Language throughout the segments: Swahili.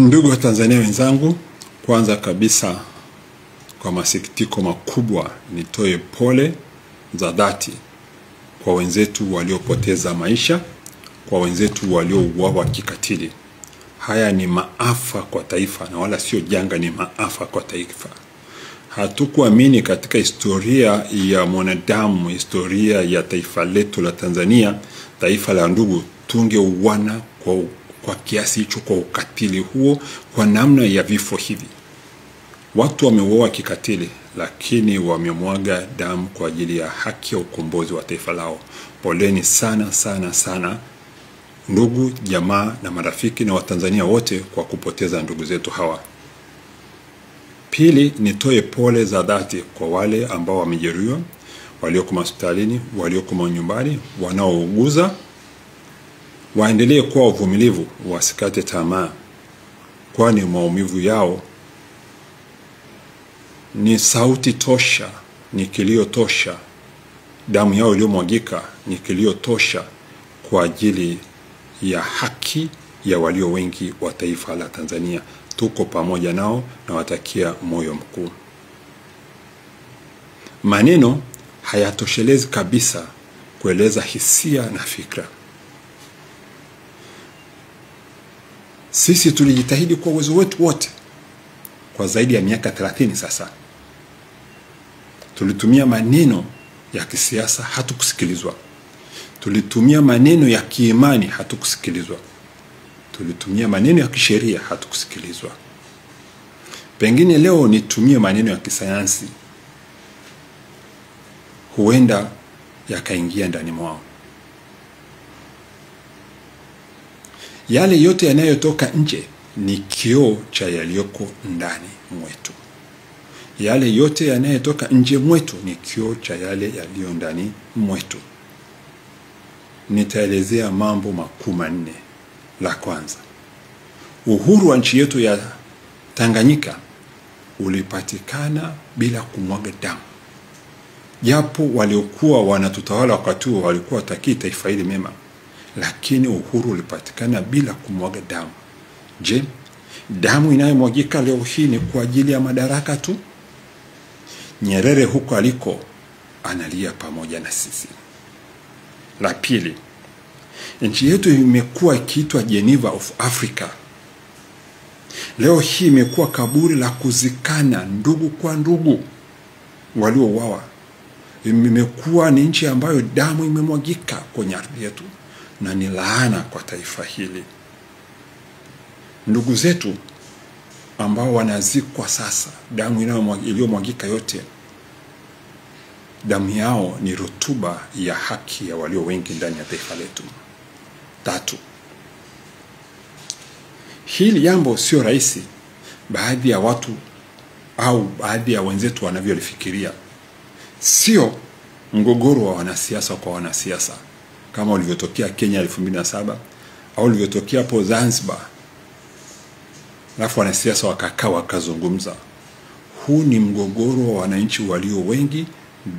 Ndugu wa Tanzania wenzangu, kwanza kabisa kwa masikitiko makubwa nitoe pole za dhati kwa wenzetu waliopoteza maisha, kwa wenzetu waliouawa kikatili. Haya ni maafa kwa taifa na wala sio janga, ni maafa kwa taifa. Hatukuamini katika historia ya mwanadamu, historia ya taifa letu la Tanzania, taifa la ndugu, tungeuana kwa kiasi hicho, kwa ukatili huo, kwa namna ya vifo hivi. Watu wameuawa kikatili, lakini wamemwaga damu kwa ajili ya haki ya ukombozi wa taifa lao. Poleni sana sana sana ndugu, jamaa na marafiki na Watanzania wote kwa kupoteza ndugu zetu hawa. Pili, nitoe pole za dhati kwa wale ambao wamejeruhiwa, walioko hospitalini, walioko nyumbani, wanaouguza. Waendelee kuwa uvumilivu, wasikate tamaa, kwani maumivu yao ni sauti tosha, ni kilio tosha. Damu yao iliyomwagika ni kilio tosha kwa ajili ya haki ya walio wengi wa taifa la Tanzania. Tuko pamoja nao na watakia moyo mkuu. Maneno hayatoshelezi kabisa kueleza hisia na fikra. Sisi tulijitahidi kwa uwezo wetu wote kwa zaidi ya miaka 30 sasa. Tulitumia maneno ya kisiasa, hatukusikilizwa. Tulitumia maneno ya kiimani, hatukusikilizwa. Tulitumia maneno ya kisheria, hatukusikilizwa. Pengine leo nitumie maneno ya kisayansi, huenda yakaingia ndani mwao. Yale yote yanayotoka nje ni kioo cha yaliyoko ndani mwetu. Yale yote yanayotoka nje mwetu ni kioo cha yale yaliyo ndani mwetu. Nitaelezea mambo makuu manne. La kwanza, uhuru wa nchi yetu ya Tanganyika ulipatikana bila kumwaga damu. Japo waliokuwa wanatutawala wakati huo walikuwa wataki taifa hili mema, lakini uhuru ulipatikana bila kumwaga damu. Je, damu inayomwagika leo hii ni kwa ajili ya madaraka tu? Nyerere huko aliko analia pamoja na sisi. La pili, nchi yetu imekuwa ikiitwa Geneva of Africa. Leo hii imekuwa kaburi la kuzikana ndugu kwa ndugu waliouawa. Imekuwa ni nchi ambayo damu imemwagika kwenye ardhi yetu, na ni laana kwa taifa hili. Ndugu zetu ambao wanazikwa sasa, damu iliyomwagika yote, damu yao ni rutuba ya haki ya walio wengi ndani ya taifa letu. Tatu, hili jambo sio rahisi baadhi ya watu au baadhi ya wenzetu wanavyolifikiria. Sio mgogoro wa wanasiasa kwa wanasiasa kama ulivyotokea Kenya 2007 au ulivyotokea hapo Zanzibar, alafu wanasiasa wakakaa wakazungumza. Huu ni mgogoro wa wananchi walio wengi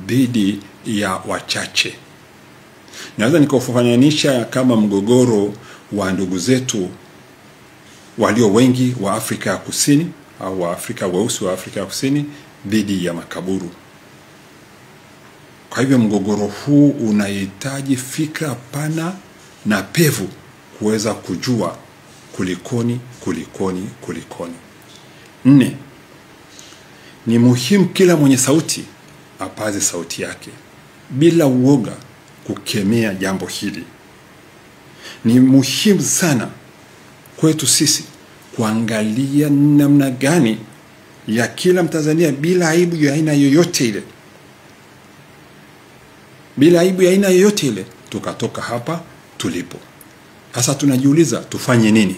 dhidi ya wachache. Naweza nikafananisha kama mgogoro wa ndugu zetu walio wengi wa Afrika ya Kusini au wa Afrika weusi wa Afrika ya Kusini dhidi ya makaburu. Kwa hivyo mgogoro huu unahitaji fikra pana na pevu kuweza kujua kulikoni. 4, ni muhimu kila mwenye sauti apaze sauti yake bila uoga kukemea jambo hili. Ni muhimu sana kwetu sisi kuangalia namna gani ya kila Mtanzania bila aibu ya aina yoyote ile, bila aibu ya aina yoyote ile, tukatoka hapa tulipo. Sasa tunajiuliza tufanye nini?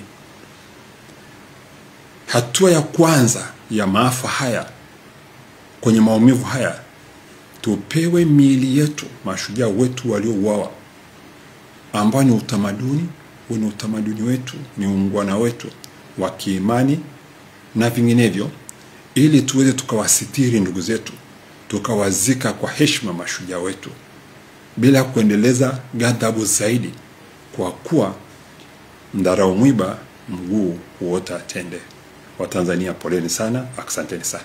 Hatua ya kwanza ya maafa haya, kwenye maumivu haya, tupewe miili yetu mashujaa wetu waliouawa, ambao ni utamaduni wetu, ni ungwana wetu wa kiimani na vinginevyo, ili tuweze tukawasitiri ndugu zetu, tukawazika kwa heshima mashujaa wetu bila kuendeleza ghadhabu zaidi, kwa kuwa ndarau mwiba mguu huota tende. Watanzania poleni sana, asanteni sana.